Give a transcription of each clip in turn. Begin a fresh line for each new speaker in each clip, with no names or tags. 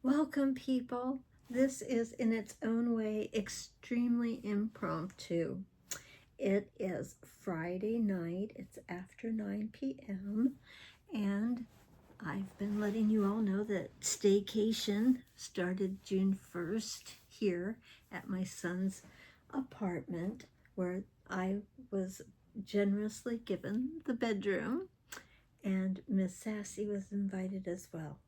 Welcome, people. This is, in its own way, extremely impromptu. It is Friday night. It's after 9 p.m. And I've been letting you all know that staycation started June 1st here at my son's apartment, where I was generously given the bedroom, and Miss Sassy was invited as well.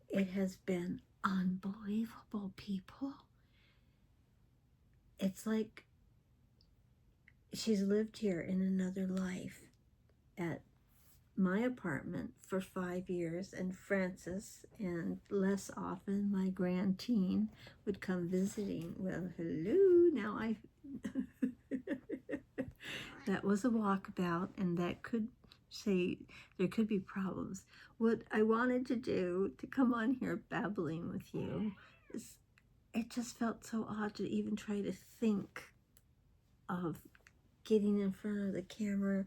It has been unbelievable, people. It's like she's lived here in another life at my apartment for 5 years, and Francis, and less often my grand teen, would come visiting. Well, hello, now I that was a walkabout, and that could say there could be problems. What I wanted to do to come on here babbling with you is, it just felt so odd to even try to think of getting in front of the camera.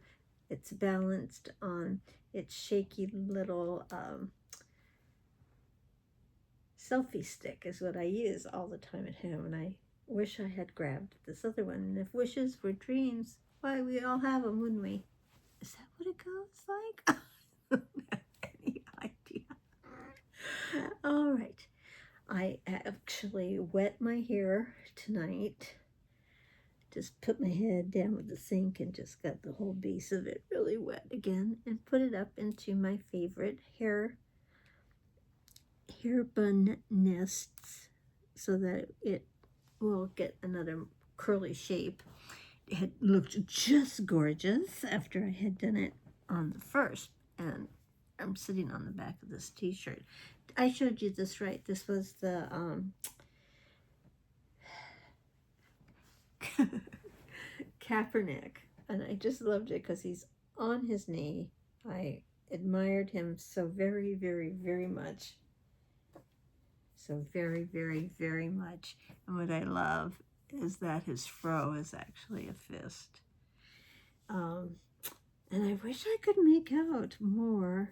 It's balanced on its shaky little selfie stick is what I use all the time at home, and I wish I had grabbed this other one. And if wishes were dreams, why, we all have them, wouldn't we? Is that what it goes like? I don't have any idea. All right. I actually wet my hair tonight. Just put my head down with the sink and just got the whole base of it really wet again, and put it up into my favorite hair bun nests so that it will get another curly shape. It looked just gorgeous after I had done it on the first, and I'm sitting on the back of this t-shirt. I showed you this, right? This was the Kaepernick, and I just loved it because he's on his knee. I admired him so very, very, very much. So very, very, very much. And what I love is that his fro is actually a fist. And I wish I could make out more.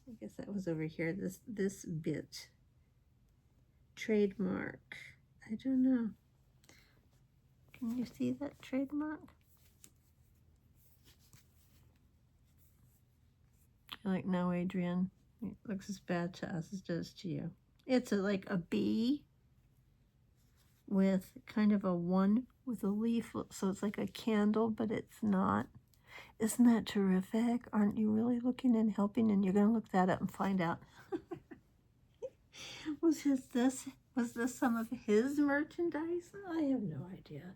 I guess that was over here, this bit. Trademark. I don't know. Can you see that trademark? You're like, no, Adrian. It looks as bad to us as it does to you. It's like a bee with kind of a one with a leaf, so it's like a candle, but it's not. Isn't that terrific? Aren't you really looking and helping? And you're going to look that up and find out. Was this some of his merchandise? I have no idea.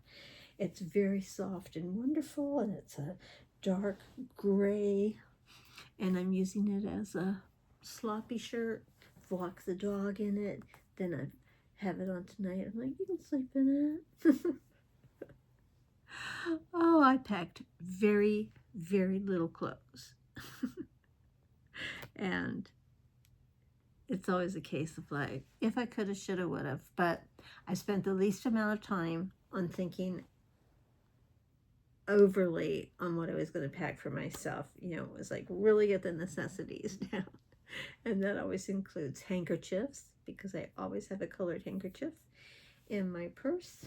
It's very soft and wonderful, and it's a dark gray, and I'm using it as a sloppy shirt. Walk the dog in it. Then I have it on tonight. I'm like, you can sleep in it. Oh, I packed very, very little clothes. And it's always a case of like, if I could have, should have, would have. But I spent the least amount of time on thinking overly on what I was going to pack for myself. You know, it was like really get the necessities down. And that always includes handkerchiefs, because I always have a colored handkerchief in my purse.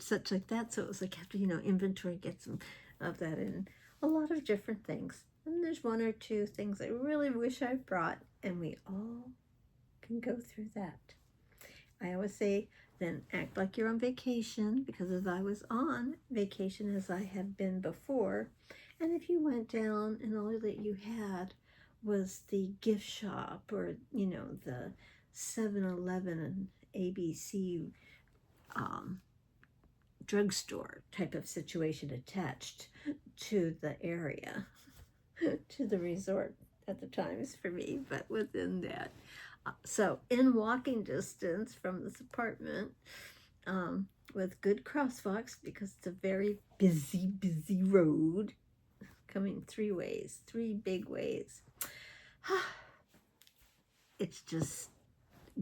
Such like that. So it was like, after, inventory, get some of that, and a lot of different things. And there's one or two things I really wish I brought, and we all can go through that. I always say, then act like you're on vacation, because as I was on vacation, as I have been before, and if you went down and all that you had was the gift shop, or, the 7-Eleven and ABC drugstore type of situation attached to the area, to the resort at the times for me, but within that. So in walking distance from this apartment, with good crosswalks, because it's a very busy, busy road, coming three big ways. It's just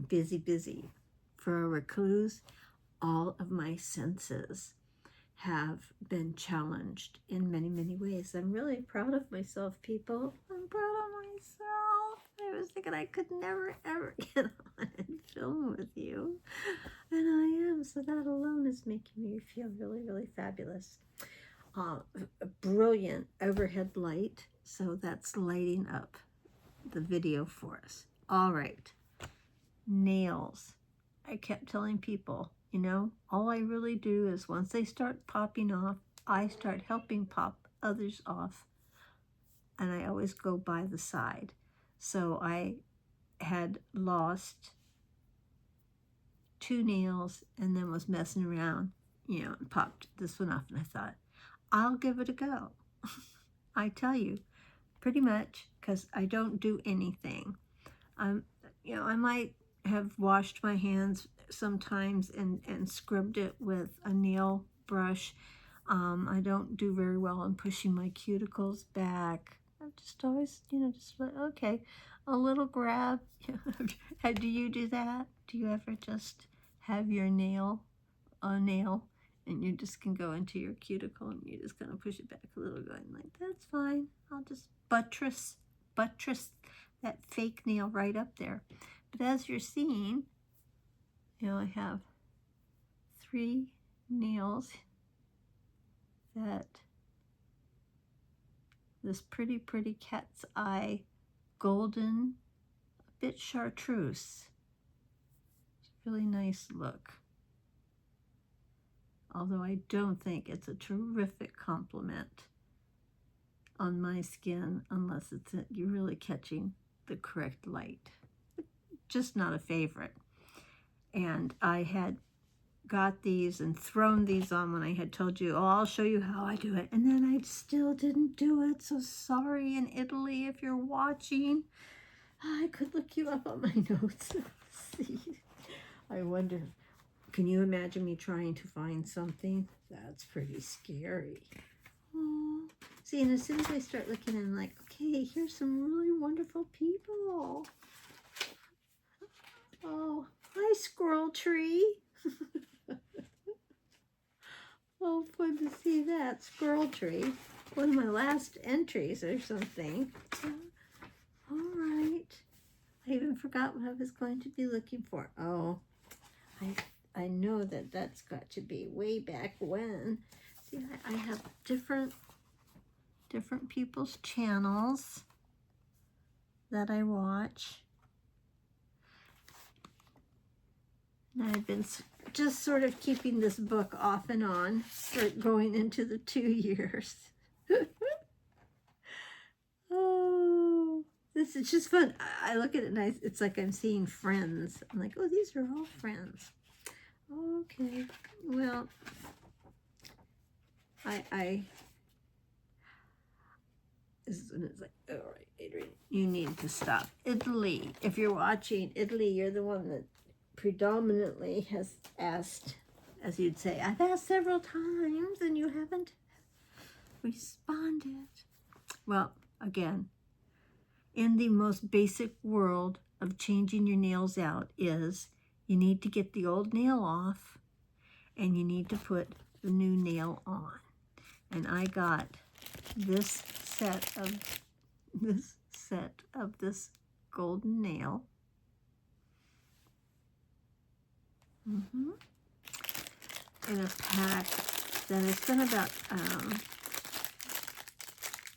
busy, busy. For a recluse, all of my senses have been challenged in many, many ways. I'm really proud of myself, people. I'm proud of myself. I was thinking I could never, ever get on and film with you. And I am. So that alone is making me feel really, really fabulous. A brilliant overhead light. So that's lighting up the video for us. All right. Nails. I kept telling people, you know, all I really do is once they start popping off, I start helping pop others off. And I always go by the side. So I had lost 2 nails and then was messing around, you know, and popped this one off. And I thought, I'll give it a go. I tell you, pretty much, because I don't do anything. You know, I might have washed my hands sometimes and scrubbed it with a nail brush. I don't do very well in pushing my cuticles back. I'm just always, you know, just like, okay, a little grab. Do you do that? Do you ever just have your nail, a nail, and you just can go into your cuticle and you just kind of push it back a little, going like, that's fine. I'll just buttress that fake nail right up there. But as you're seeing, you know, I have 3 nails that this pretty cat's eye golden, a bit chartreuse. It's a really nice look. Although I don't think it's a terrific compliment on my skin unless you're really catching the correct light. Just not a favorite. And I had got these and thrown these on when I had told you, oh, I'll show you how I do it. And then I still didn't do it. So sorry, in Italy, if you're watching. I could look you up on my notes. See, I wonder, can you imagine me trying to find something? That's pretty scary. Oh, see, and as soon as I start looking, I'm like, okay, here's some really wonderful people. Oh, hi, squirrel tree. Oh, fun to see that, squirrel tree. One of my last entries or something. All right. I even forgot what I was going to be looking for. Oh, I know that's got to be way back when. See, I have different people's channels that I watch. And I've been just sort of keeping this book off and on for going into the 2 years. Oh, this is just fun. I look at it and it's like I'm seeing friends. I'm like, oh, these are all friends. Okay, well, this is like, all right, Adrian, you need to stop. Italy, if you're watching, Italy, you're the one that predominantly has asked, as you'd say, I've asked several times and you haven't responded. Well, again, in the most basic world of changing your nails out is you need to get the old nail off and you need to put the new nail on. And I got this set of this golden nail. In a pack that has been about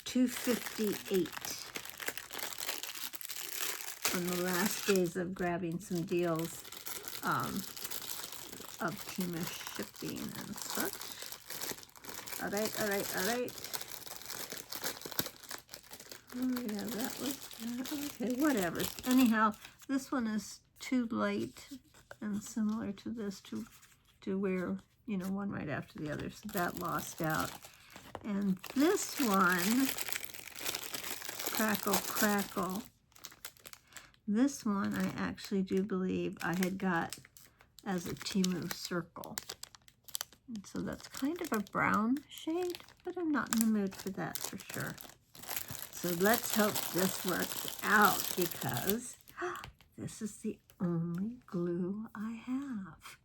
$2.58 on the last days of grabbing some deals of Temu shipping and such. All right. Oh yeah, that was that. Okay, whatever. Anyhow, this one is too light and similar to this to wear, you know, one right after the other, so that lost out. And this one, crackle, this one I actually do believe I had got as a Temu circle. And so that's kind of a brown shade, but I'm not in the mood for that for sure. So let's hope this works out because this is the only glue I have.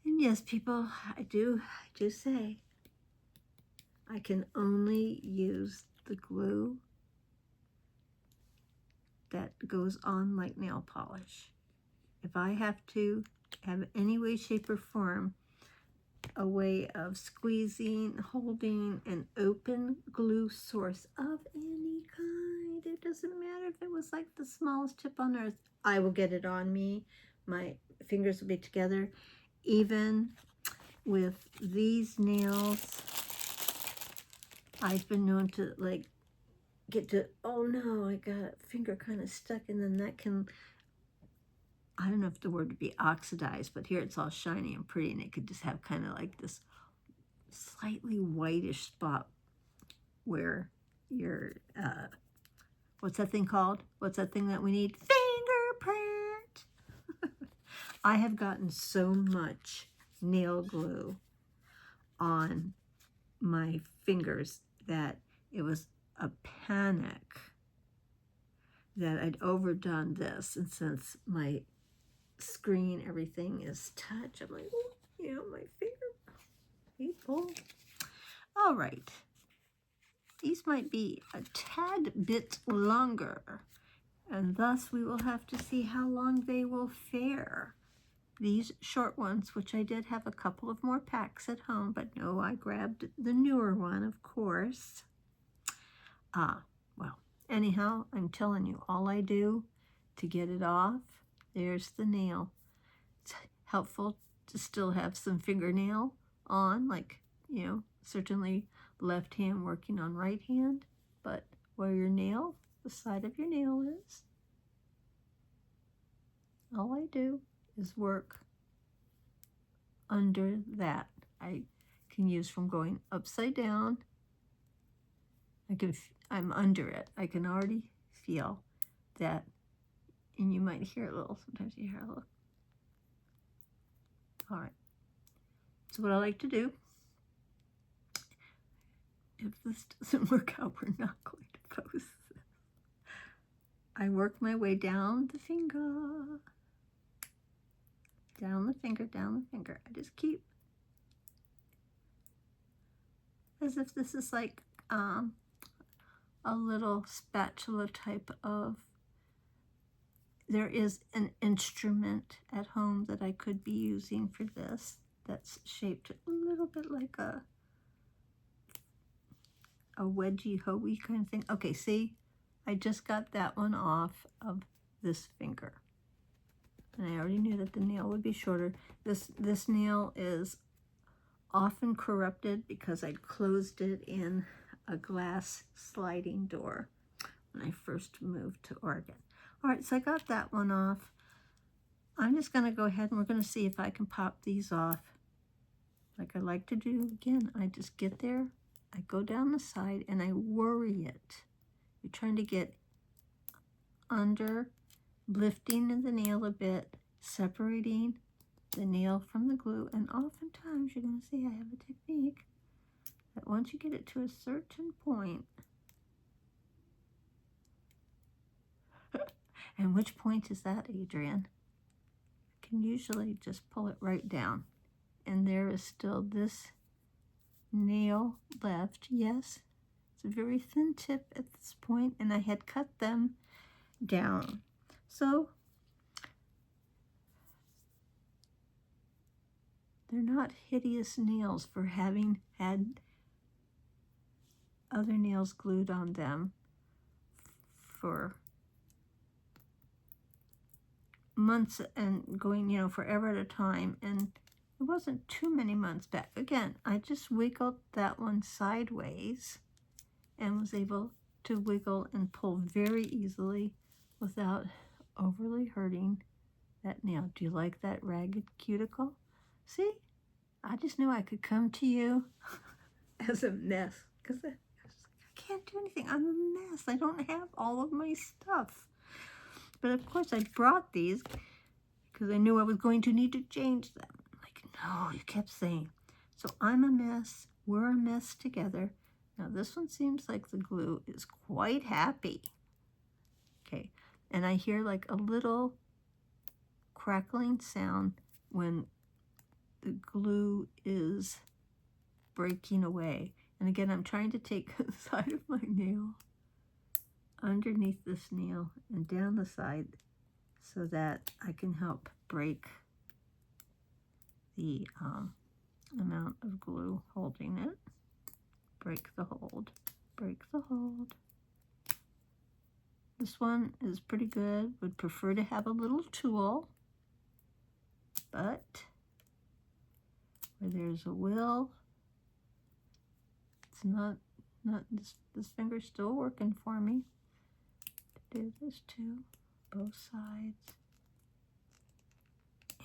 And yes, people, I do say I can only use the glue that goes on like nail polish. If I have to have any way, shape, or form a way of squeezing, holding an open glue source of any kind, it doesn't matter if it was like the smallest tip on earth, I will get it on me. My fingers will be together. Even with these nails, I've been known to like get to, oh no, I got a finger kind of stuck, and then that can, I don't know if the word would be oxidized, but here it's all shiny and pretty, and it could just have kind of like this slightly whitish spot where your, what's that thing called? What's that thing that we need? Fingerprint! I have gotten so much nail glue on my fingers that it was a panic that I'd overdone this. And since my screen, everything is touch, I'm like, oh, you know, my finger, people. All right. These might be a tad bit longer, and thus we will have to see how long they will fare. These short ones, which I did have a couple of more packs at home, but no, I grabbed the newer one, of course. Well, anyhow, I'm telling you, all I do to get it off, there's the nail. It's helpful to still have some fingernail on, like, you know, certainly left hand working on right hand, but where your nail, the side of your nail is, all I do is work under that. I can use from going upside down. I'm under it. I can already feel that, and you might hear a little, sometimes you hear a little. All right. So what I like to do, if this doesn't work out, we're not going to post this. I work my way down the finger. Down the finger, down the finger. I just keep as if this is like a little spatula type of, there is an instrument at home that I could be using for this that's shaped a little bit like a wedgie hoey kind of thing. Okay, see, I just got that one off of this finger. And I already knew that the nail would be shorter. This nail is often corrupted because I closed it in a glass sliding door when I first moved to Oregon. All right, so I got that one off. I'm just going to go ahead and we're going to see if I can pop these off like I like to do. Again, I just get there, I go down the side, and I worry it. You're trying to get under, lifting the nail a bit, separating the nail from the glue, and oftentimes you're going to see I have a technique that once you get it to a certain point, and which point is that, Adrian? I can usually just pull it right down, and there is still this nail left. Yes, it's a very thin tip at this point, and I had cut them down. So they're not hideous nails for having had other nails glued on them for months and going, you know, forever at a time. And it wasn't too many months back. Again, I just wiggled that one sideways and was able to wiggle and pull very easily without overly hurting that nail. Do you like that ragged cuticle? See, I just knew I could come to you as a mess because I can't do anything. I'm a mess. I don't have all of my stuff. But of course I brought these because I knew I was going to need to change them. Like, no, you kept saying. So I'm a mess. We're a mess together. Now this one seems like the glue is quite happy. Okay, and I hear like a little crackling sound when the glue is breaking away. And again, I'm trying to take the side of my nail underneath this nail and down the side so that I can help break the amount of glue holding it. Break the hold, break the hold. This one is pretty good. Would prefer to have a little tool, but where there's a will, it's not this finger's still working for me. Do this too, both sides,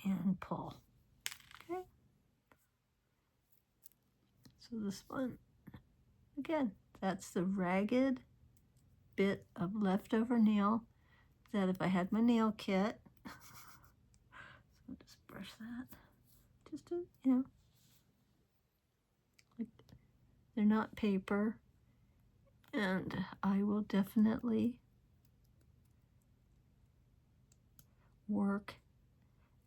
and pull. Okay. So this one, again, that's the ragged bit of leftover nail that if I had my nail kit, so I'll just brush that, just to, you know, like, they're not paper, and I will definitely work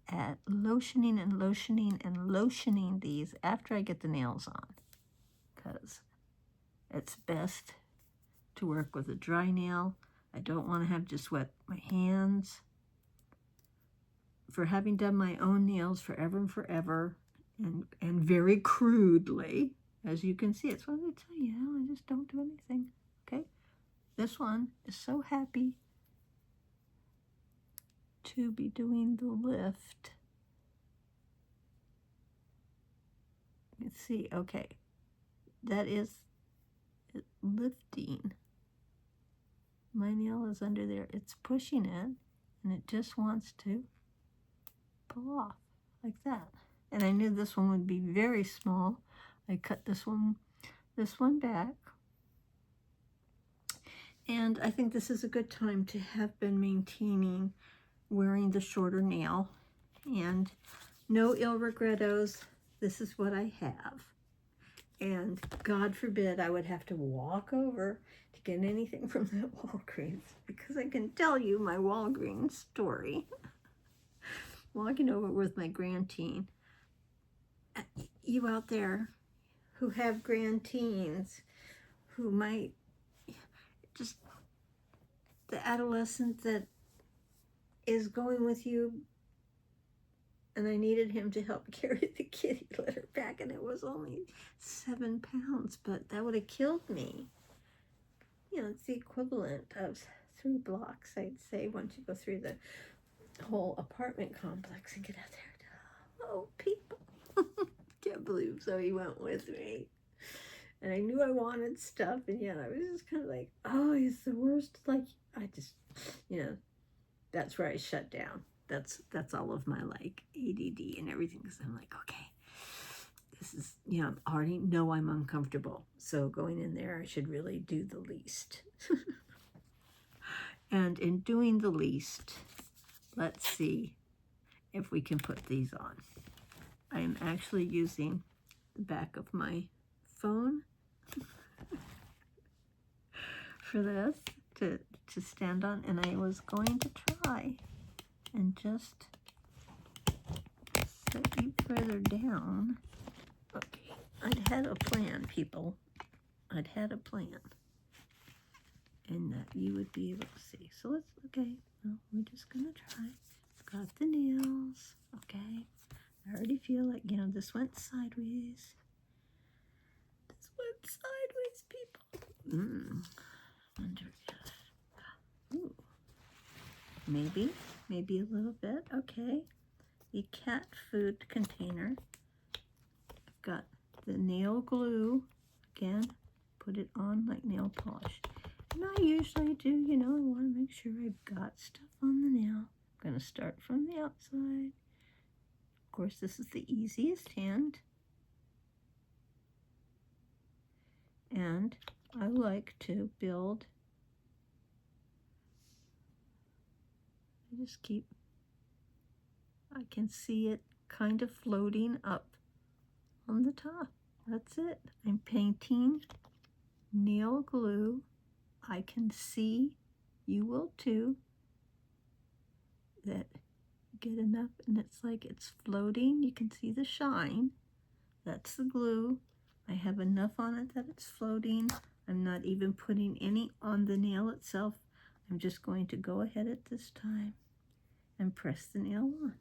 at lotioning and lotioning and lotioning these after I get the nails on, because it's best to work with a dry nail. I don't want to have just wet my hands. For having done my own nails forever and forever, and very crudely, as you can see, it's what I tell you, I just don't do anything. Okay, this one is so happy to be doing the lift. Let's see, okay, that is lifting. My nail is under there, it's pushing it, and it just wants to pull off like that. And I knew this one would be very small. I cut this one back. And I think this is a good time to have been maintaining wearing the shorter nail. And no ill regrettos, this is what I have. And God forbid I would have to walk over to get anything from that Walgreens, because I can tell you my Walgreens story. Walking over with my grand teen. You out there who have grand teens, who might just, the adolescent that is going with you, and I needed him to help carry the kitty litter back, and it was only 7 pounds, but that would have killed me. You know, it's the equivalent of 3 blocks, I'd say, once you go through the whole apartment complex and get out there. Oh, people. Can't believe Zoe went with me. And I knew I wanted stuff, and yet I was just kind of like, oh, he's the worst. Like, I just, you know, that's where I shut down. That's all of my, like, ADD and everything, because I'm like, okay, this is, you know, I already know I'm uncomfortable. So going in there, I should really do the least. And in doing the least, let's see if we can put these on. I am actually using the back of my phone for this to stand on, and I was going to try and just set you further down. Okay, I'd had a plan, people. I'd had a plan, and that you would be able to see. So let's, okay, well, we're just gonna try. Got the nails, okay. I already feel like, you know, this went sideways. This went sideways, people. Wonder if, ooh, maybe a little bit. Okay, the cat food container. I've got the nail glue, again, put it on like nail polish. And I usually do, you know, I want to make sure I've got stuff on the nail. I'm going to start from the outside. Of course, this is the easiest hand. And I like to build. I just keep, I can see it kind of floating up on the top. That's it. I'm painting nail glue. I can see, you will too, that you get enough, and it's like it's floating. You can see the shine. That's the glue. I have enough on it that it's floating. I'm not even putting any on the nail itself. I'm just going to go ahead at this time and press the nail on.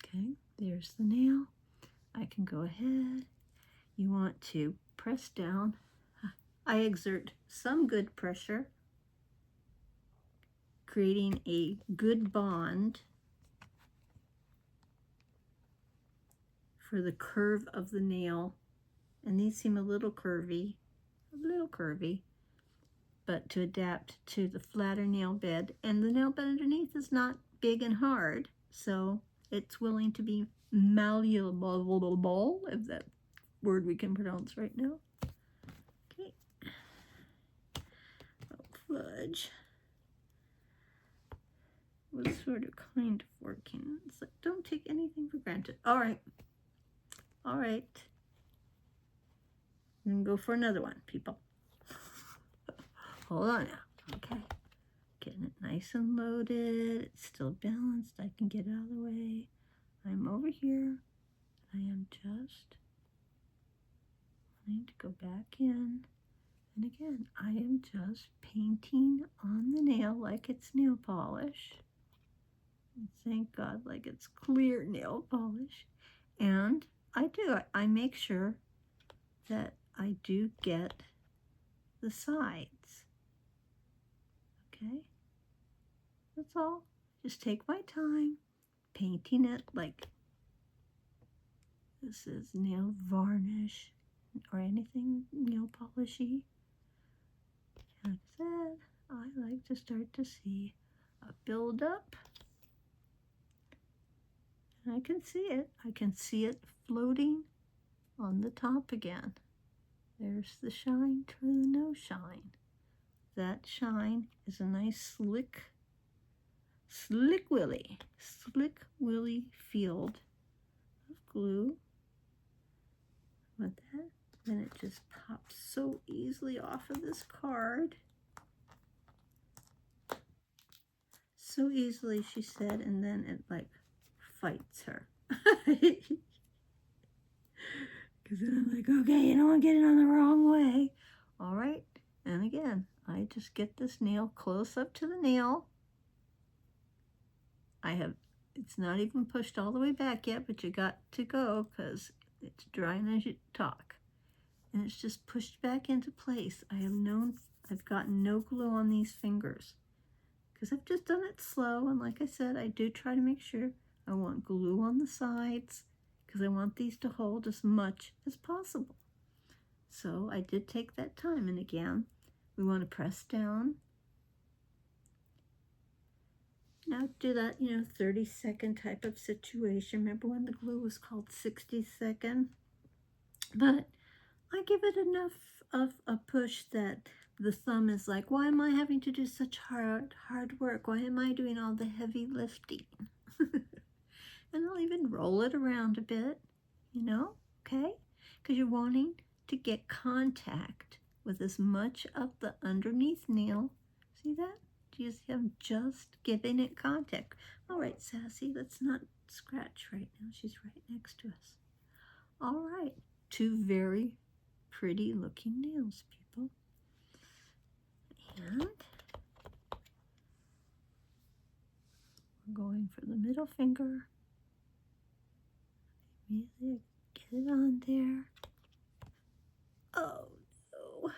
Okay, there's the nail. I can go ahead. You want to press down. I exert some good pressure, creating a good bond for the curve of the nail. And these seem a little curvy, but to adapt to the flatter nail bed. And the nail bed underneath is not big and hard, so it's willing to be malleable, if that word we can pronounce right now. Okay. Oh, fudge. Was sort of kind of working. It's like, don't take anything for granted. All right. All right. I'm going to go for another one, people. Hold on now. Okay. Getting it nice and loaded. It's still balanced. I can get it out of the way. I'm over here. I am just wanting to go back in. And again, I am just painting on the nail like it's nail polish. And thank God, like it's clear nail polish. And I make sure that I do get the sides. Okay? That's all. Just take my time painting it like this is nail varnish or anything nail polishy. Like I said, I like to start to see a build up. And I can see it. I can see it floating on the top again. There's the shine to the no shine. That shine is a nice slick willy field of glue. With that, then it just pops so easily off of this card. So easily, she said, and then it like fights her. Because then I'm like, okay, you don't want to get it on the wrong way. All right, and again, I just get this nail close up to the nail. It's not even pushed all the way back yet, but you got to go because it's drying as you talk. And it's just pushed back into place. I've gotten no glue on these fingers because I've just done it slow. And like I said, I do try to make sure I want glue on the sides because I want these to hold as much as possible. So I did take that time. And again, we want to press down. Now do that, 30-second type of situation. Remember when the glue was called 60-second? But I give it enough of a push that the thumb is like, why am I having to do such hard work? Why am I doing all the heavy lifting? And I'll even roll it around a bit, okay? Because you're wanting to get contact with as much of the underneath nail. See that? Do you see I'm just giving it contact? All right, Sassy, let's not scratch right now. She's right next to us. All right, two very pretty looking nails, people. And we're going for the middle finger. Immediately get it on there. Oh no,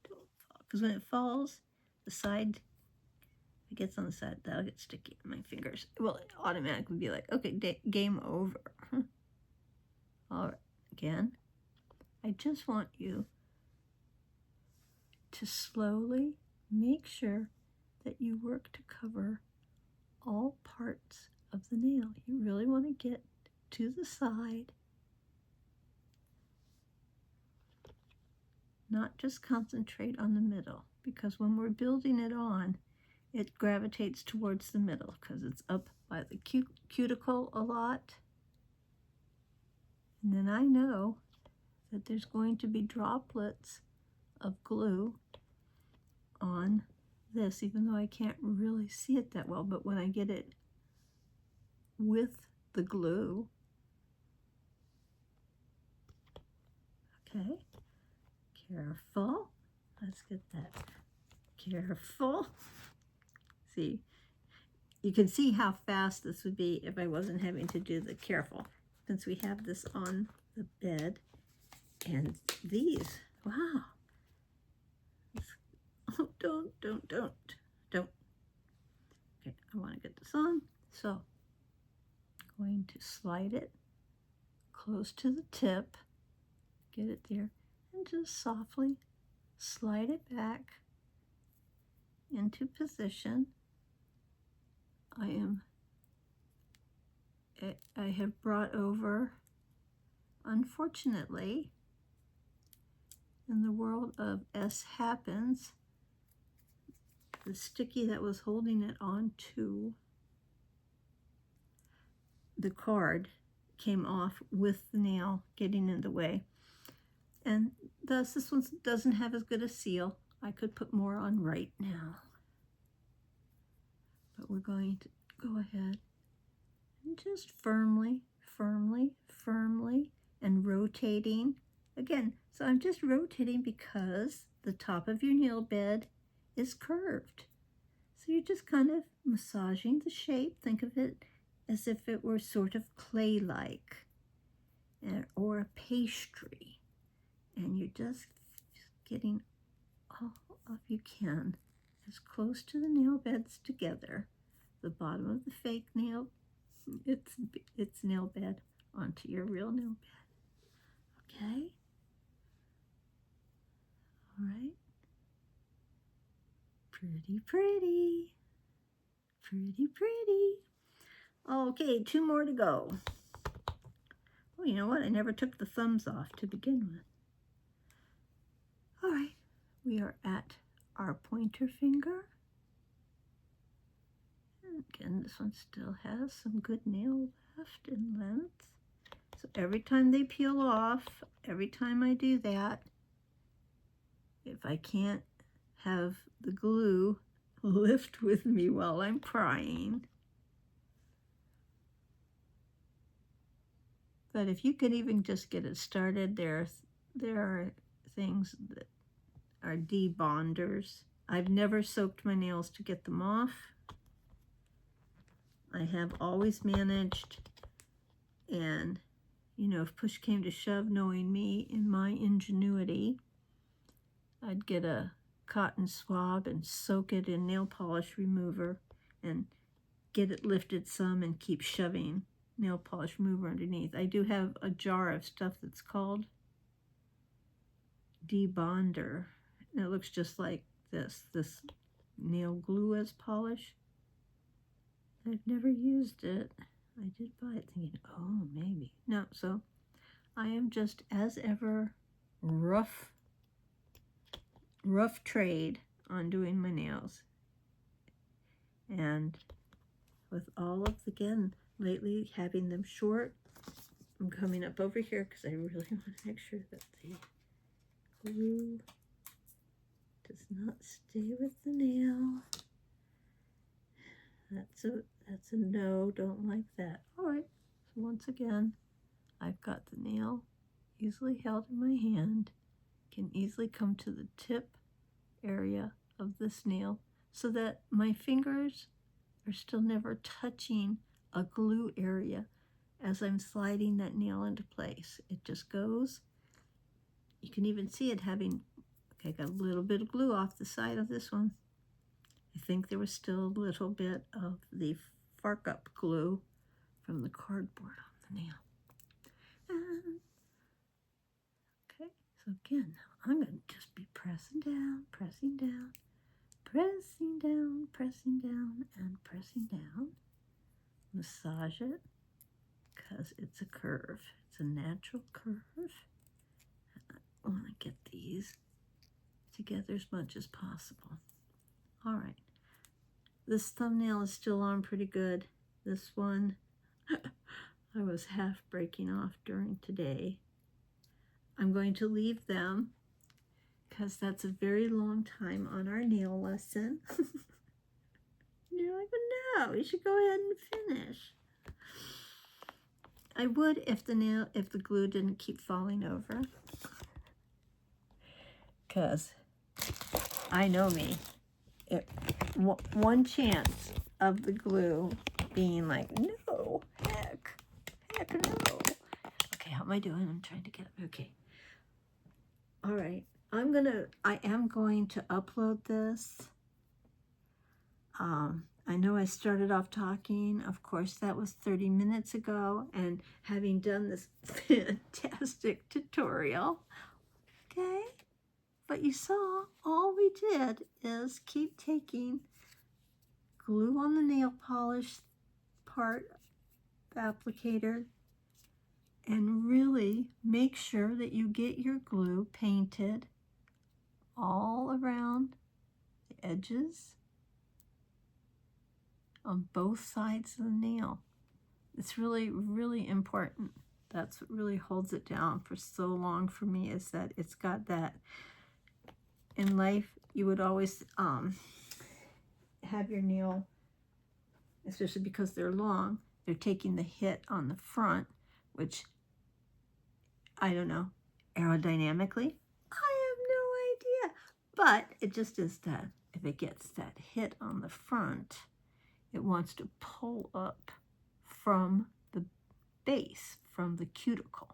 don't fall. Because when it falls, the side, if it gets on the side, that'll get sticky in my fingers. Well, it automatically be like, okay, game over. All right, again, I just want you to slowly make sure that you work to cover all parts of the nail. You really want to get to the side, not just concentrate on the middle, because when we're building it on, it gravitates towards the middle because it's up by the cuticle a lot. And then I know that there's going to be droplets of glue on this, even though I can't really see it that well. But when I get it with the glue, okay, Careful. Let's get that. Careful. See, you can see how fast this would be if I wasn't having to do the careful. Since we have this on the bed, and these, wow. Oh, don't. Okay, I want to get this on. So, I'm going to slide it close to the tip, get it there, and just softly slide it back into position. I have brought over, unfortunately, in the world of S happens, the sticky that was holding it on to the card came off with the nail getting in the way. And thus this one doesn't have as good a seal. I could put more on right now. But we're going to go ahead and just firmly, and rotating. Again, so I'm just rotating because the top of your nail bed is curved. So you're just kind of massaging the shape. Think of it as if it were sort of clay-like or a pastry. And you're just getting all of you can as close to the nail beds together. The bottom of the fake nail, its nail bed onto your real nail bed. Okay? All right. Pretty. Okay, 2 more to go. Oh, you know what? I never took the thumbs off to begin with. All right, we are at our pointer finger. And again, this one still has some good nail left in length. So every time they peel off, every time I do that, if I can't have the glue lift with me while I'm prying. But if you could even just get it started, there are things that are debonders. I've never soaked my nails to get them off. I have always managed, and you know, if push came to shove, knowing me and my ingenuity, I'd get a cotton swab and soak it in nail polish remover and get it lifted some and keep shoving nail polish remover underneath. I do have a jar of stuff that's called debonder, and it looks just like this nail glue as polish. I've never used it. I did buy it thinking, oh, maybe. No, so I am just as ever rough trade on doing my nails. And with all of, again, lately having them short, I'm coming up over here because I really want to make sure that the glue does not stay with the nail. That's a no, don't like that. All right, so once again, I've got the nail easily held in my hand, can easily come to the tip area of this nail so that my fingers are still never touching a glue area as I'm sliding that nail into place. It just goes. You can even see it having, okay, got a little bit of glue off the side of this one. I think there was still a little bit of the Fark Up glue from the cardboard on the nail. And, okay, so again, I'm going to just be pressing down, and pressing down. Massage it because it's a curve. It's a natural curve. I want to get these together as much as possible. All right. This thumbnail is still on pretty good. This one, I was half breaking off during today. I'm going to leave them because that's a very long time on our nail lesson. You're like, well, no, you should go ahead and finish. I would if the glue didn't keep falling over. because I know me. One chance of the glue being like, no, heck no. Okay, how am I doing? I'm trying to get it. Okay. All right. I am going to upload this. I know I started off talking. Of course, that was 30 minutes ago. And having done this fantastic tutorial, okay? But you saw, all we did is keep taking glue on the nail polish part applicator and really make sure that you get your glue painted all around the edges on both sides of the nail. It's really, really important. That's what really holds it down for so long for me, is that it's got that. In life, you would always have your nail, especially because they're long, they're taking the hit on the front, which, I don't know, aerodynamically, I have no idea. But it just is that if it gets that hit on the front, it wants to pull up from the base, from the cuticle.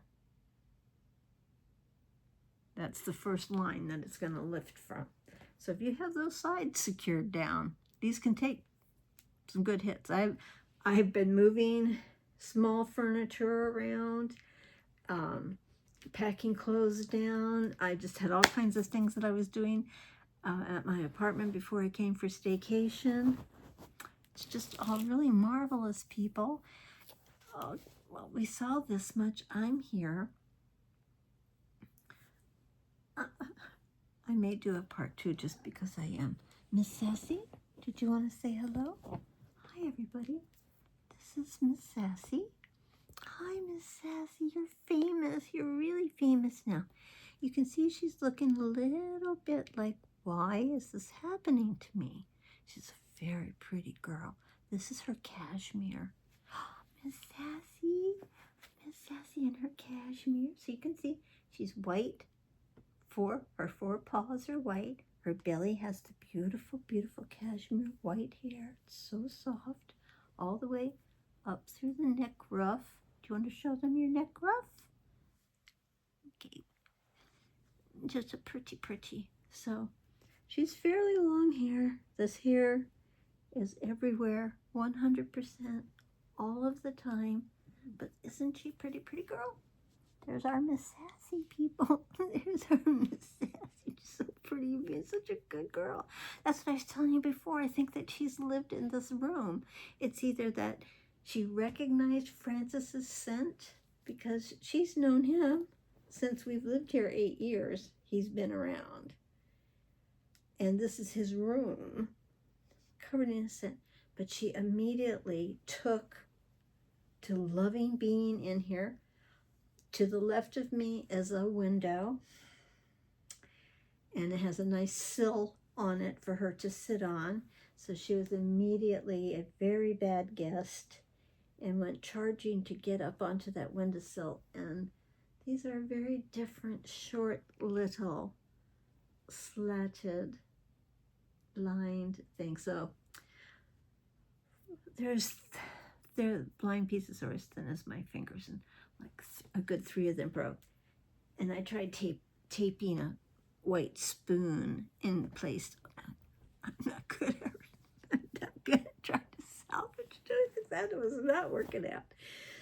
That's the first line that it's going to lift from. So if you have those sides secured down, these can take some good hits. I've been moving small furniture around, packing clothes down. I just had all kinds of things that I was doing at my apartment before I came for staycation. It's just all really marvelous, people. Well, we saw this much. I'm here. I may do a part 2 just because I am. Miss Sassy, did you want to say hello? Hi, everybody. This is Miss Sassy. Hi, Miss Sassy. You're famous. You're really famous now. You can see she's looking a little bit like, why is this happening to me? She's a very pretty girl. This is her cashmere. Miss Sassy and her cashmere. So you can see she's white. Her four paws are white. Her belly has the beautiful, beautiful cashmere white hair. It's so soft, all the way up through the neck ruff. Do you want to show them your neck ruff? Okay, just a pretty. So she's fairly long hair. This hair is everywhere, 100%, all of the time. But isn't she pretty girl? There's our Miss Sassy, people. There's our Miss Sassy. She's so pretty, you're being such a good girl. That's what I was telling you before. I think that she's lived in this room. It's either that she recognized Francis's scent, because she's known him since we've lived here 8 years. He's been around. And this is his room, covered in scent. But she immediately took to loving being in here. To the left of me is a window, and it has a nice sill on it for her to sit on. So she was immediately a very bad guest and went charging to get up onto that windowsill. And these are very different, short, little, slatted, lined things. So their blind pieces are as thin as my fingers, and like a good 3 of them broke. And I tried taping a white spoon in place. I'm not good at trying to salvage it. That was not working out.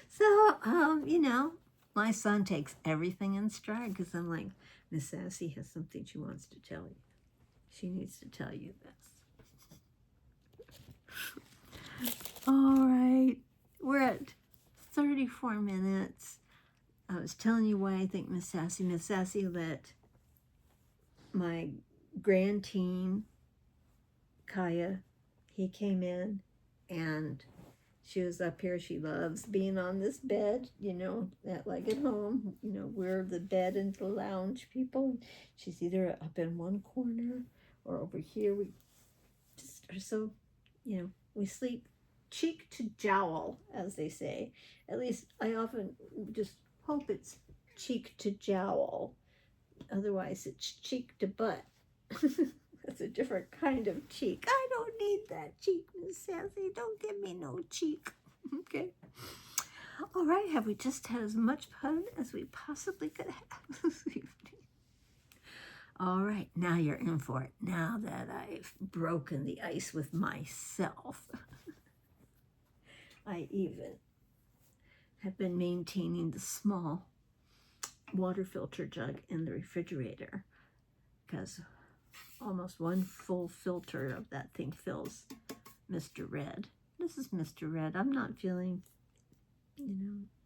So, you know, my son takes everything in stride, because I'm like, Miss Sassy has something she wants to tell you. She needs to tell you this. All right, we're at 34 minutes. I was telling you why I think Miss Sassy let my grand teen, Kaya, he came in, and she was up here. She loves being on this bed, you know, that like at home, you know, we're the bed and the lounge people. She's either up in one corner or over here. We just are so, you know, we sleep cheek to jowl, as they say. At least I often just hope it's cheek to jowl. Otherwise, it's cheek to butt. That's a different kind of cheek. I don't need that cheek, Miss Sassy. Don't give me no cheek. Okay. All right. Have we just had as much fun as we possibly could have this evening? All right. Now you're in for it. Now that I've broken the ice with myself. I even have been maintaining the small water filter jug in the refrigerator because almost one full filter of that thing fills Mr. Red. This is Mr. Red. I'm not feeling,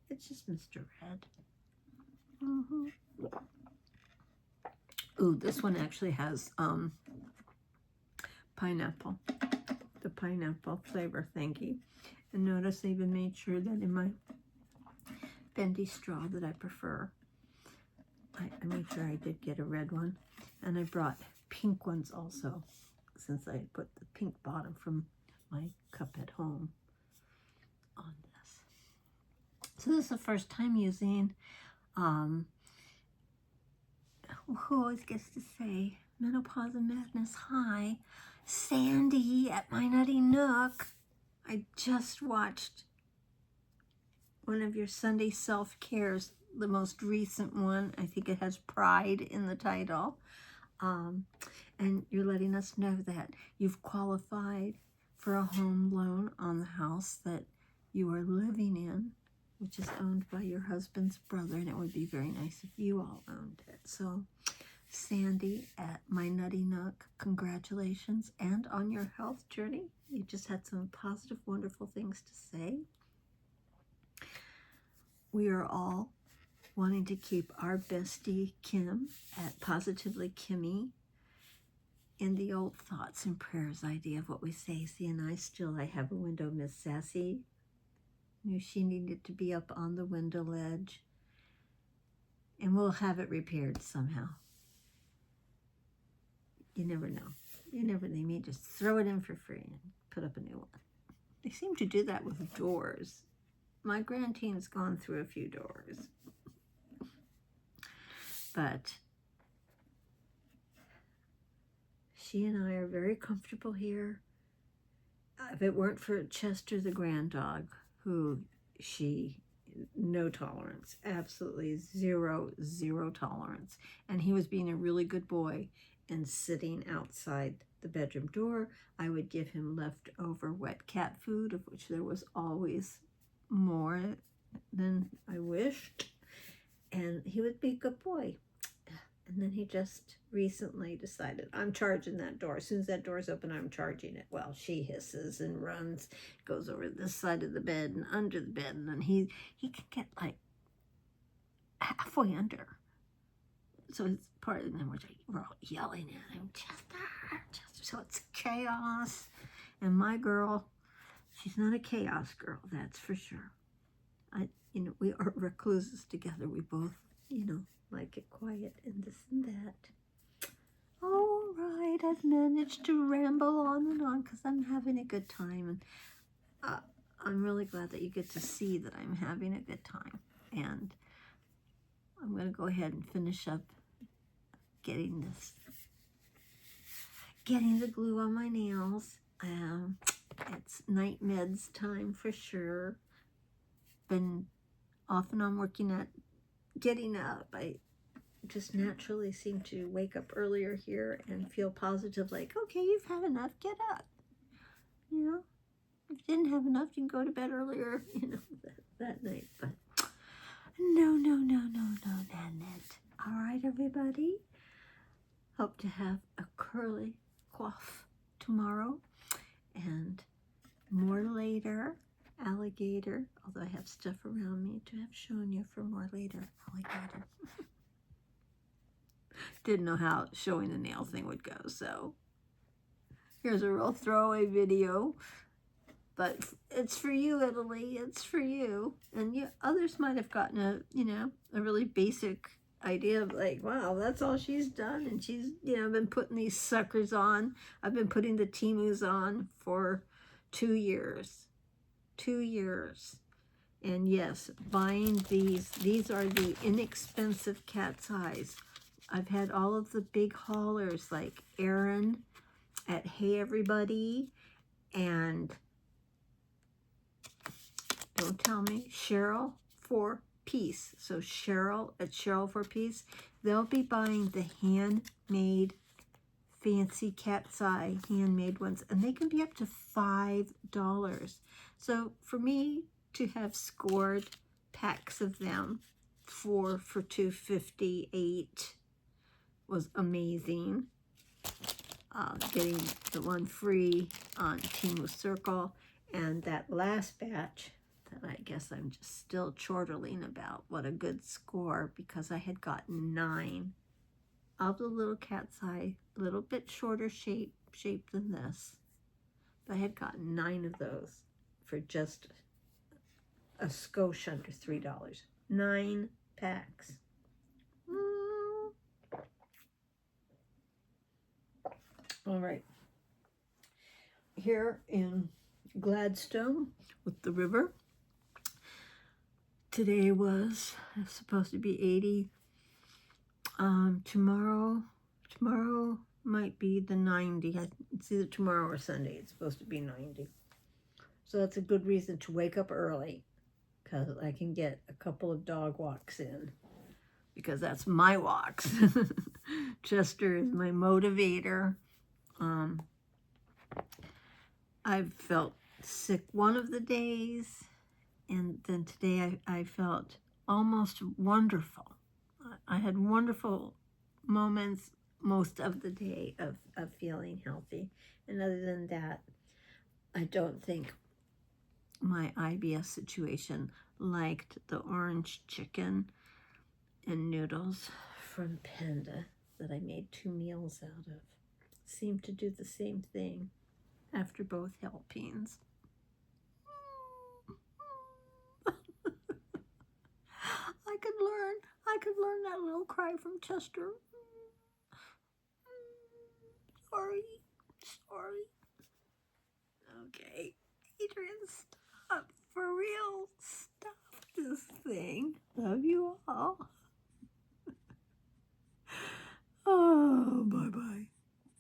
it's just Mr. Red. Ooh, this one actually has pineapple, the pineapple flavor thingy. And notice I even made sure that in my bendy straw that I prefer, I made sure I did get a red one. And I brought pink ones also, since I put the pink bottom from my cup at home on this. So this is the first time using, who always gets to say, Menopause and Madness High, Sandy at My Nutty Nook. I just watched one of your Sunday self-cares, the most recent one. I think it has Pride in the title. And you're letting us know that you've qualified for a home loan on the house that you are living in, which is owned by your husband's brother, and it would be very nice if you all owned it. So, Sandy at My Nutty Nook, congratulations. And on your health journey, you just had some positive, wonderful things to say. We are all wanting to keep our bestie Kim at Positively Kimmy in the old thoughts and prayers idea of what we say. See, and I have a window. Miss Sassy knew she needed to be up on the window ledge, and we'll have it repaired somehow. You never know. You never, they may just throw it in for free and put up a new one. They seem to do that with doors. My grandteen's gone through a few doors. But she and I are very comfortable here. If it weren't for Chester, the grand dog, who no tolerance, absolutely zero tolerance. And he was being a really good boy and sitting outside the bedroom door. I would give him leftover wet cat food, of which there was always more than I wished. And he would be a good boy. And then he just recently decided, I'm charging that door. As soon as that door's open, I'm charging it. Well, she hisses and runs, goes over this side of the bed and under the bed. And then he can get like halfway under. So it's part of, and then we're all yelling at him, Chester. So it's chaos. And my girl, she's not a chaos girl, that's for sure. We are recluses together. We both, like it quiet and this and that. All right, I've managed to ramble on and on because I'm having a good time. And I'm really glad that you get to see that I'm having a good time. And I'm going to go ahead and finish up getting the glue on my nails. It's night meds time for sure. Been off and on working at getting up. I just naturally seem to wake up earlier here and feel positive, like, okay, you've had enough, get up. If you didn't have enough, you can go to bed earlier, that night. But no, Nanette. All right, everybody. Hope to have a curly coif tomorrow and more later. Alligator, although I have stuff around me to have shown you for more later. Alligator. Didn't know how showing the nail thing would go, so here's a real throwaway video. But it's for you, Italy. It's for you. And others might have gotten a really basic idea of like, wow, that's all she's done. And she's, been putting these suckers on. I've been putting the Temus on for 2 years. 2 years. And yes, buying these are the inexpensive cat's eyes. I've had all of the big haulers like Aaron at Hey Everybody, and don't tell me, Cheryl for Peace. So Cheryl at Cheryl for Peace, they'll be buying the handmade fancy cat's eye handmade ones, and they can be up to $5. So for me to have scored packs of them, 4 for $2.58, was amazing. Getting the one free on Timu Circle, and that last batch that I guess I'm just still chortling about, what a good score, because I had gotten 9 of the little cat's eye, a little bit shorter shape than this, but I had gotten 9 of those for just a skosh under $3. 9 packs. All right. Here in Gladstone with the river, today was supposed to be 80. Tomorrow might be the 90. It's either tomorrow or Sunday. It's supposed to be 90. So that's a good reason to wake up early, because I can get a couple of dog walks in, because that's my walks. Chester is my motivator. I've felt sick one of the days, and then today I felt almost wonderful. I had wonderful moments most of the day of feeling healthy. And other than that, I don't think my IBS situation liked the orange chicken and noodles from Panda that I made 2 meals out of. Seemed to do the same thing after both helpings. I could learn that little cry from Chester. Sorry. Okay, Adrian, stop. For real, stop this thing. Love you all.